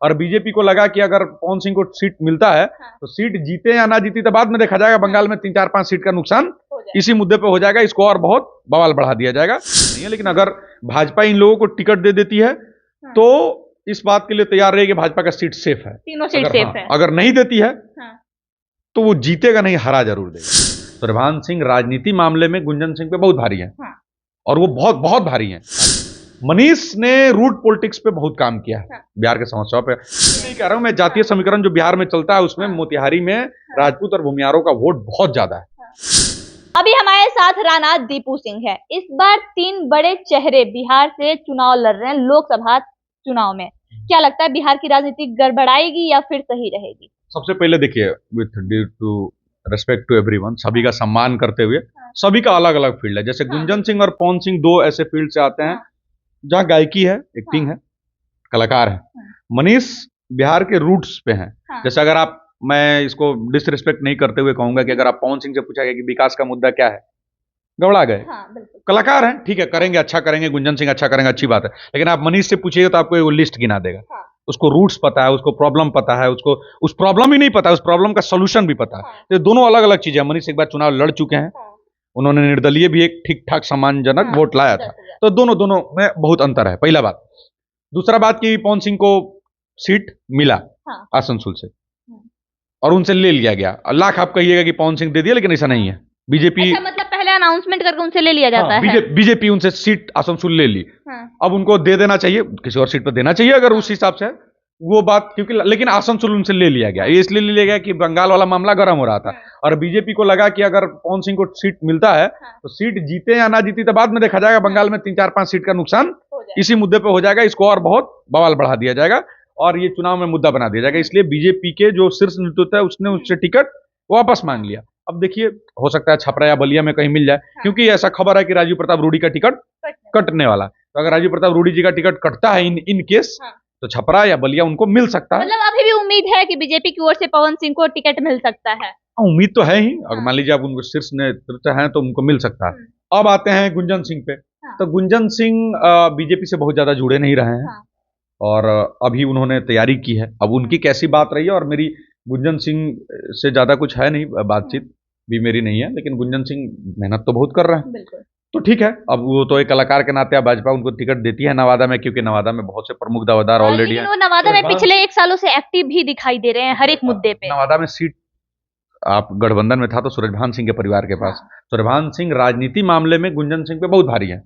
और बीजेपी को लगा कि अगर पवन सिंह को सीट मिलता है तो सीट जीते या ना जीती तो बाद में देखा जाएगा। बंगाल में 3-4-5 सीट का नुकसान इसी मुद्दे पे हो जाएगा, इसको और बहुत बवाल बढ़ा दिया जाएगा नहीं है। लेकिन अगर भाजपा इन लोगों को टिकट दे देती है तो इस बात के लिए तैयार रही कि भाजपा का सीट सेफ है, तीनों सीट सेफ है। अगर नहीं देती है तो वो जीतेगा नहीं, हरा जरूर देगा। सूर्यभान सिंह राजनीति मामले में गुंजन सिंह पे बहुत भारी है और वो बहुत बहुत भारी है। मनीष ने रूट पॉलिटिक्स पे बहुत काम किया है बिहार के समस्याओं पे। नहीं कह रहा हूं मैं, जातीय समीकरण जो बिहार में चलता है उसमें मोतिहारी में राजपूत और भूमियारों का वोट बहुत ज्यादा है। अभी हमारे साथ राणा दीपू सिंह है। इस बार 3 बड़े चेहरे बिहार से चुनाव लड़ रहे हैं लोकसभा चुनाव में। क्या लगता है बिहार की राजनीति गड़बड़ाएगी या फिर सही रहेगी? सबसे पहले देखिए, with due to respect to everyone, सभी का सम्मान करते हुए, सभी का अलग अलग फील्ड है। जैसे गुंजन सिंह और पवन सिंह 2 ऐसे फील्ड से आते हैं जहाँ गायकी है, एक्टिंग है, कलाकार है। मनीष बिहार के रूट्स पे हैं। जैसे अगर आप, मैं इसको डिसरिस्पेक्ट नहीं करते हुए कहूंगा कि अगर आप पवन सिंह से पूछा गया कि विकास का मुद्दा क्या है, गबड़ा गए। कलाकार हैं, ठीक है, करेंगे, अच्छा करेंगे, गुंजन सिंह अच्छा करेंगे, अच्छी बात है। लेकिन आप मनीष से पूछिएगा तो आपको वो लिस्ट गिना देगा। उसको रूट्स पता है, उसको प्रॉब्लम पता है, उसको उस प्रॉब्लम ही नहीं पता, उस प्रॉब्लम का सोल्यूशन भी पता है। तो दोनों अलग अलग चीजें। मनीष एक बार चुनाव लड़ चुके हैं, उन्होंने निर्दलीय भी एक ठीक ठाक सम्मानजनक वोट लाया था। तो दोनों में बहुत अंतर है, पहला बात। दूसरा बात कि पवन सिंह को सीट मिला आसनसोल से और उनसे ले लिया गया। लाख आप कहिएगा कि पवन सिंह दे दिया, लेकिन ऐसा नहीं है। बीजेपी मतलब पहले अनाउंसमेंट करके उनसे ले लिया जाता है। बीजेपी उनसे सीट आसनसोल ले ली। अब उनको दे देना चाहिए, किसी और सीट पर देना चाहिए अगर उस हिसाब से वो बात, क्योंकि लेकिन आसनसोल उनसे ले लिया गया। ये इसलिए ले लिया गया कि बंगाल वाला मामला गर्म हो रहा था और बीजेपी को लगा कि अगर पवन सिंह को सीट मिलता है तो सीट जीते या ना जीती तो बाद में देखा जाएगा। बंगाल में 3-4-5 सीट का नुकसान इसी मुद्दे पे हो जाएगा, इसको और बहुत बवाल बढ़ा दिया जाएगा और ये चुनाव में मुद्दा बना दिया जाएगा। इसलिए बीजेपी के जो शीर्ष नेतृत्व है उसने उससे टिकट वापस मांग लिया। अब देखिए, हो सकता है छपरा या बलिया में कहीं मिल जाए, क्योंकि ऐसा खबर है कि राजीव प्रताप रूडी का टिकट कटने वाला है। तो अगर राजीव प्रताप रूडी जी का टिकट कटता है इन केस, तो छपरा या बलिया उनको मिल सकता है। मतलब अभी भी उम्मीद है कि बीजेपी की ओर से पवन सिंह को टिकट मिल सकता है। उम्मीद तो है ही। अगर मान लीजिए आप उनको शीर्ष नेतृत्व हैं तो उनको मिल सकता है। अब आते हैं गुंजन सिंह पे। तो गुंजन सिंह बीजेपी से बहुत ज्यादा जुड़े नहीं रहे हैं और अभी उन्होंने तैयारी की है। अब उनकी कैसी बात रही है, और मेरी गुंजन सिंह से ज्यादा कुछ है नहीं, बातचीत भी मेरी नहीं है, लेकिन गुंजन सिंह मेहनत तो बहुत कर रहे हैं। तो ठीक है, अब वो तो एक कलाकार के नाते भाजपा उनको टिकट देती है नवादा में, क्योंकि नवादा में बहुत से प्रमुख दावेदार ऑलरेडी हैं। वो नवादा में पिछले 1 सालों से एक्टिव भी दिखाई दे रहे हैं हर एक मुद्दे पे। नवादा में सीट आप गठबंधन में था तो सूरजभान सिंह के परिवार के पास। सूरजभान सिंह राजनीति मामले में गुंजन सिंह पे बहुत भारी है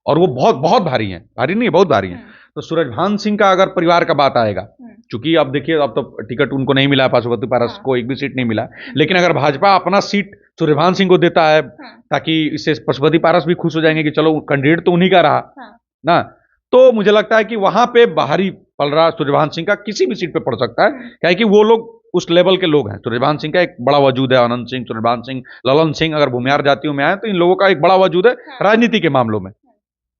और वो बहुत बहुत भारी है, भारी नहीं है, बहुत भारी है। तो सूरजभान सिंह का अगर परिवार का बात आएगा, चूंकि अब देखिए अब तो टिकट उनको नहीं मिला, पशुपति पारस को एक भी सीट नहीं मिला, लेकिन अगर भाजपा अपना सीट सूर्यभान सिंह को देता है ताकि इससे पशुपति पारस भी खुश हो जाएंगे कि चलो कैंडिडेट तो उन्हीं का रहा ना, तो मुझे लगता है कि वहां पे बाहरी पलड़ा सूर्यभान सिंह का किसी भी सीट पे पड़ सकता है, क्या कि वो लोग उस लेवल के लोग हैं। सूर्यभान सिंह का एक बड़ा वजूद है, अनंत सिंह, सूर्यभान सिंह, ललन सिंह, अगर भूमियार जातियों में आए तो इन लोगों का एक बड़ा वजूद है राजनीति के मामलों में,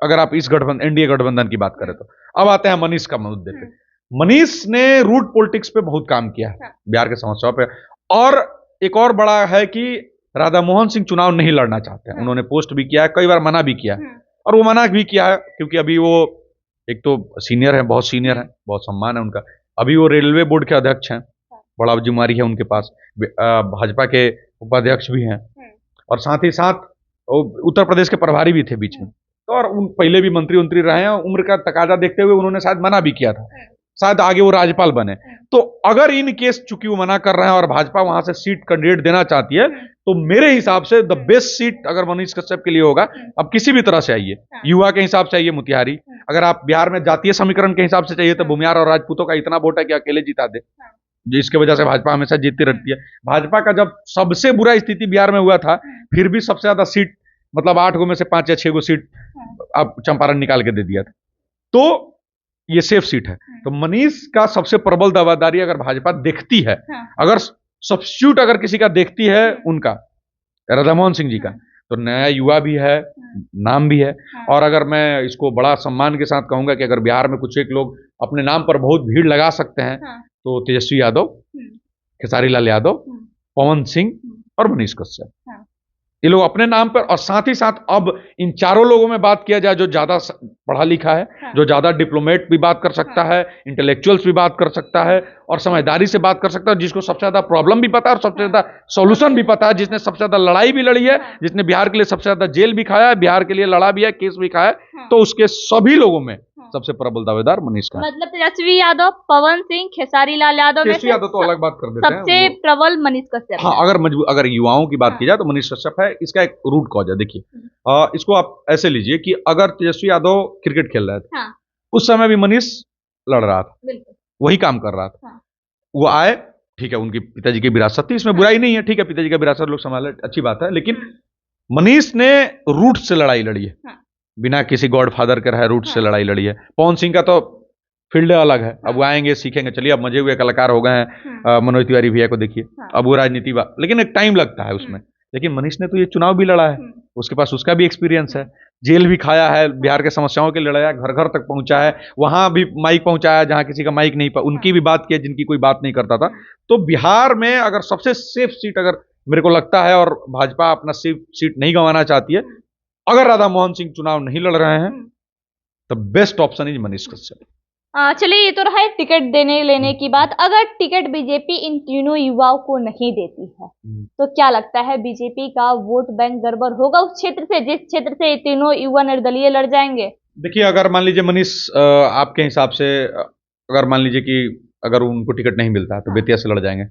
अगर आप इस गठबंधन एनडीए गठबंधन की बात करें तो। अब आते हैं मनीष का मुद्दे पे। मनीष ने रूट पॉलिटिक्स पे बहुत काम किया है बिहार के समस्याओं पे, और एक और बड़ा है कि राधा मोहन सिंह चुनाव नहीं लड़ना चाहते हैं। उन्होंने पोस्ट भी किया है, कई बार मना भी किया है, और वो मना भी किया है क्योंकि अभी वो एक तो सीनियर है, बहुत सीनियर है, बहुत सम्मान है उनका। अभी वो रेलवे बोर्ड के अध्यक्ष हैं, बड़ा जिम्मेदारी है उनके पास, भाजपा के उपाध्यक्ष भी हैं और साथ ही साथ उत्तर प्रदेश के प्रभारी भी थे बीच में, और उन पहले भी मंत्री रहे हैं। उम्र का तकाजा देखते हुए उन्होंने शायद मना भी किया था, शायद आगे वो राज्यपाल बने। तो अगर इन केस चूंकि वो मना कर रहे हैं और भाजपा वहां से सीट कैंडिडेट देना चाहती है, तो मेरे हिसाब से द बेस्ट सीट अगर मनीष कश्यप के लिए होगा, अब किसी भी तरह से आइए, युवा के हिसाब से आइए मोतिहारी, अगर आप बिहार में जातीय समीकरण के हिसाब से चाहिए तो भूमियार और राजपूतों का इतना वोट है कि अकेले जिता दे, जिसकी वजह से भाजपा हमेशा जीतती रहती है। भाजपा का जब सबसे बुरा स्थिति बिहार में हुआ था, फिर भी सबसे ज्यादा सीट, मतलब 8 गो में से 5 या 6 गो सीट अब चंपारण निकाल के दे दिया था, तो ये सेफ सीट है। तो मनीष का सबसे प्रबल दावेदारी अगर भाजपा देखती है, अगर सब्स्टिट्यूट अगर किसी का देखती है, उनका राधा मोहन सिंह जी का, तो नया युवा भी है, नाम भी है, और अगर मैं इसको बड़ा सम्मान के साथ कहूंगा कि अगर बिहार में कुछ एक लोग अपने नाम पर बहुत भीड़ लगा सकते हैं, तो तेजस्वी यादव, खेसारी लाल यादव, पवन सिंह और मनीष कश्यप, ये लोग अपने नाम पर, और साथ ही साथ अब इन चारों लोगों में बात किया जाए जो ज्यादा पढ़ा लिखा है, हाँ। जो ज्यादा डिप्लोमेट भी बात कर सकता है, इंटेलेक्चुअल्स भी बात कर सकता है और समझदारी से बात कर सकता है, जिसको सबसे ज्यादा प्रॉब्लम भी पता है और सबसे ज्यादा सॉल्यूशन भी पता है, जिसने सबसे ज्यादा लड़ाई भी लड़ी है, जिसने बिहार के लिए सबसे ज्यादा जेल भी खाया है, बिहार के लिए लड़ा भी है, केस भी खाया है, तो उसके सभी लोगों में सबसे प्रबल दावेदार मनीष का है। मतलब तेजस्वी यादव, पवन सिंह, खेसारी लाल यादव में तेजस्वी यादव तो अलग बात कर देते हैं, सबसे प्रबल मनीष कश्यप। हाँ, अगर युवाओं की बात की जाए तो मनीष कश्यप है। इसका एक रूट कॉज है, देखिए इसको आप ऐसे लीजिए कि अगर तेजस्वी यादव क्रिकेट खेल रहे थे, हाँ। उस समय भी मनीष लड़ रहा था, वही काम कर रहा था। हाँ। वो आए, ठीक है, उनके पिताजी की विरासत थी, इसमें बुराई नहीं है, ठीक है, पिताजी का विरासत लोग संभाले, अच्छी बात है, लेकिन मनीष ने रूट से लड़ाई लड़ी है, बिना किसी गॉडफादर के रहे रूट से लड़ाई लड़ी है। पवन सिंह का तो फील्ड अलग है, अब वो आएंगे सीखेंगे, चलिए अब मजे हुए कलाकार हो गए हैं, मनोज तिवारी भैया को देखिए, अब वो राजनीति लेकिन एक टाइम लगता है उसमें। लेकिन मनीष ने तो ये चुनाव भी लड़ा है, उसके पास उसका भी एक्सपीरियंस है, जेल भी खाया है, बिहार के समस्याओं के लड़ाया, घर घर तक पहुंचा है, वहां भी माइक पहुंचाया जहां किसी का माइक नहीं, उनकी भी बात की जिनकी कोई बात नहीं करता था। तो बिहार में अगर सबसे सेफ सीट अगर मेरे को लगता है, और भाजपा अपना सेफ सीट नहीं गंवाना चाहती है, अगर राधा मोहन सिंह चुनाव नहीं लड़ रहे हैं, तो best option is Manish Kashyap. चलिए, ये तो रहा है टिकट देने लेने की बात। अगर टिकट बीजेपी इन तीनों युवाओं को नहीं देती है, तो क्या लगता है बीजेपी का वोट बैंक गड़बड़ होगा उस क्षेत्र से, जिस क्षेत्र से तीनों युवा निर्दलीय लड़ जाएंगे? देखिए, अगर मान लीजिए मनीष, आपके हिसाब से अगर मान लीजिए कि अगर उनको टिकट नहीं मिलता है तो बेतिया से लड़ जाएंगे,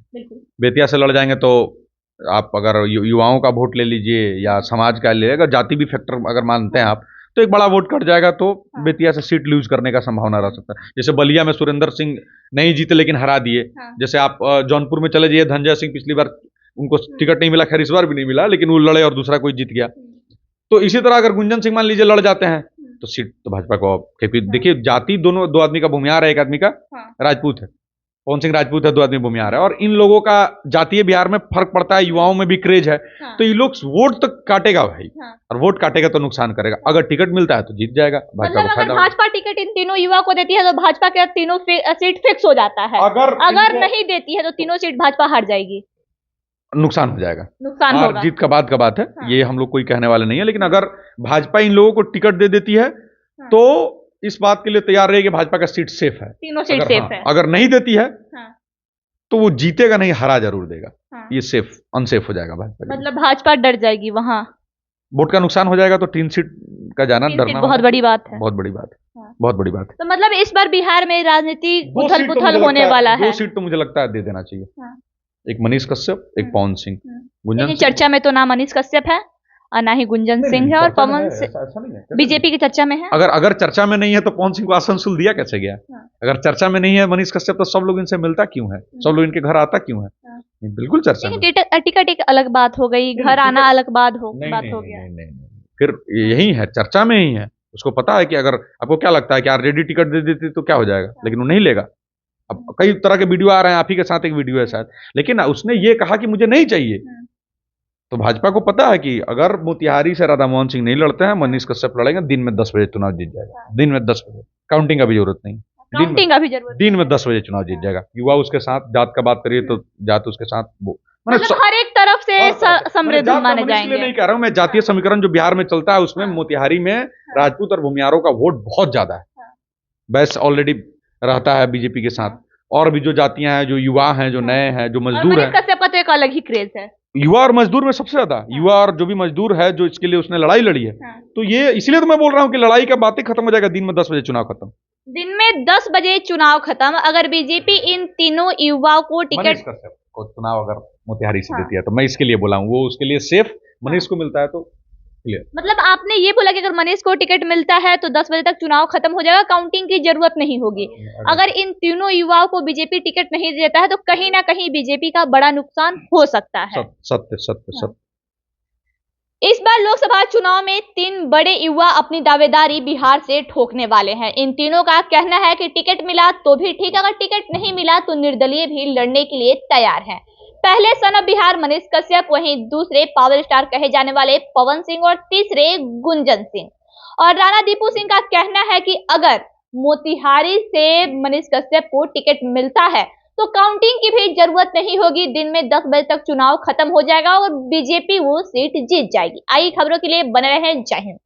बेतिया से लड़ जाएंगे, तो आप अगर युवाओं का वोट ले लीजिए या समाज का ले, अगर जाति भी फैक्टर अगर मानते हैं आप, तो एक बड़ा वोट कट जाएगा, तो बेतिया से सीट लूज करने का संभावना रह सकता है। जैसे बलिया में सुरेंद्र सिंह नहीं जीते लेकिन हरा दिए, जैसे आप जौनपुर में चले जाइए, धनंजय सिंह पिछली बार उनको टिकट नहीं मिला, खैर इस बार भी नहीं मिला, लेकिन वो लड़े और दूसरा कोई जीत गया। तो इसी तरह अगर गुंजन सिंह मान लीजिए लड़ जाते हैं, तो सीट तो भाजपा को, देखिए जाति दोनों, दो आदमी का भूमिहार है, एक आदमी का राजपूत है, पवन सिंह राजपूत है, दो आदमी भूमिहार है, और इन लोगों का जातीय बिहार में फर्क पड़ता है, युवाओं में भी क्रेज है, तो ये लोग वोट तो काटेगा भाई, और वोट काटेगा तो नुकसान करेगा। अगर टिकट मिलता है तो जीत जाएगा, भाजपा को फायदा। भाजपा टिकट इन तीनों युवा को देती है तो भाजपा के तीनों सीट फिक्स हो जाता है, अगर नहीं देती है तो तीनों सीट भाजपा हार जाएगी, नुकसान हो जाएगा, नुकसान होगा। जीत का बात है, ये हम लोग कोई कहने वाले नहीं है, लेकिन अगर भाजपा इन लोगों को टिकट दे देती है तो इस बात के लिए तैयार रहिए कि भाजपा का सीट सेफ है, तीनों सीट सेफ है। अगर नहीं देती है तो वो जीतेगा नहीं, हरा जरूर देगा, ये अनसेफ हो जाएगा भाजपा। मतलब भाजपा डर जाएगी, वहां वोट का नुकसान हो जाएगा, तो 3 सीट का जाना डरना बहुत बड़ी बात है, बहुत बड़ी बात है, बहुत बड़ी बात है। तो मतलब इस बार बिहार में राजनीति उथल पुथल होने वाला है। 2 सीट तो मुझे लगता है दे देना चाहिए, एक मनीष कश्यप, एक पवन सिंह। लेकिन चर्चा में तो ना मनीष कश्यप है और ना ही गुंजन सिंह है, और पवन बीजेपी की चर्चा में है। अगर चर्चा में नहीं है तो पवन सिंह को आसनसोल दिया कैसे गया? अगर चर्चा में नहीं है मनीष कश्यप, तो सब लोग इनसे मिलता क्यों है, सब लोग इनके घर आता क्यों है? बिल्कुल चर्चा में। टिकट एक अलग बात हो गई, घर आना अलग बात हो गया। फिर यही है, चर्चा में ही है, उसको पता है कि अगर आपको क्या लगता है कि ऑलरेडी टिकट दे देती तो क्या हो जाएगा, लेकिन वो नहीं लेगा। अब कई तरह के वीडियो आ रहे हैं, आप ही के साथ एक वीडियो है शायद, लेकिन उसने ये कहा कि मुझे नहीं चाहिए। तो भाजपा को पता है कि अगर मोतिहारी से राधा मोहन सिंह नहीं लड़ते हैं, मनीष कश्यप लड़ेंगे, दिन में 10 बजे चुनाव जीत जाएगा, दिन में 10 बजे, काउंटिंग का भी जरूरत नहीं, दिन में 10 बजे चुनाव जीत जाएगा। युवा उसके साथ, जात का बात करिए तो जात उसके साथ, मतलब हर एक तरफ से समृद्ध माने जाएंगे। नहीं कह रहा हूं मैं, जातीय समीकरण जो बिहार में चलता है उसमें मोतिहारी में राजपूत और भूमिहारों का वोट बहुत ज्यादा है, बस ऑलरेडी रहता है बीजेपी के साथ, और भी जो जातियां हैं, जो युवा हैं, जो नए हैं, जो मजदूर हैं, तो एक अलग ही क्रेज है युवा और मजदूर में सबसे ज्यादा, युवा और जो भी मजदूर है जो इसके लिए उसने लड़ाई लड़ी है, तो ये इसलिए तो मैं बोल रहा हूँ कि लड़ाई का बातें खत्म हो जाएगा, दिन में 10 बजे चुनाव खत्म, दिन में 10 बजे चुनाव खत्म। अगर बीजेपी इन तीनों युवाओं को टिकट को चुनाव अगर मोतिहारी से देती है, तो मैं इसके लिए बोला हूँ, वो उसके लिए सेफ, मनीष को मिलता है तो क्लियर। मतलब आपने ये बोला कि अगर मनीष को टिकट मिलता है तो 10 बजे तक चुनाव खत्म हो जाएगा, काउंटिंग की जरूरत नहीं होगी। अगर इन तीनों युवाओं को बीजेपी टिकट नहीं देता है तो कहीं ना कहीं बीजेपी का बड़ा नुकसान हो सकता है। सत्य। इस बार लोकसभा चुनाव में 3 बड़े युवा अपनी दावेदारी बिहार से ठोकने वाले हैं। इन तीनों का कहना है कि टिकट मिला तो भी ठीक, अगर टिकट नहीं मिला तो निर्दलीय भी लड़ने के लिए तैयार हैं। पहले सन ऑफ बिहार मनीष कश्यप, वहीं दूसरे पावर स्टार कहे जाने वाले पवन सिंह, और तीसरे गुंजन सिंह। और राणा दीपू सिंह का कहना है कि अगर मोतिहारी से मनीष कश्यप को टिकट मिलता है तो काउंटिंग की भी जरूरत नहीं होगी। दिन में 10 बजे तक चुनाव खत्म हो जाएगा और बीजेपी वो सीट जीत जाएगी। आई खबरों के लिए बने रहें। जय हिंद।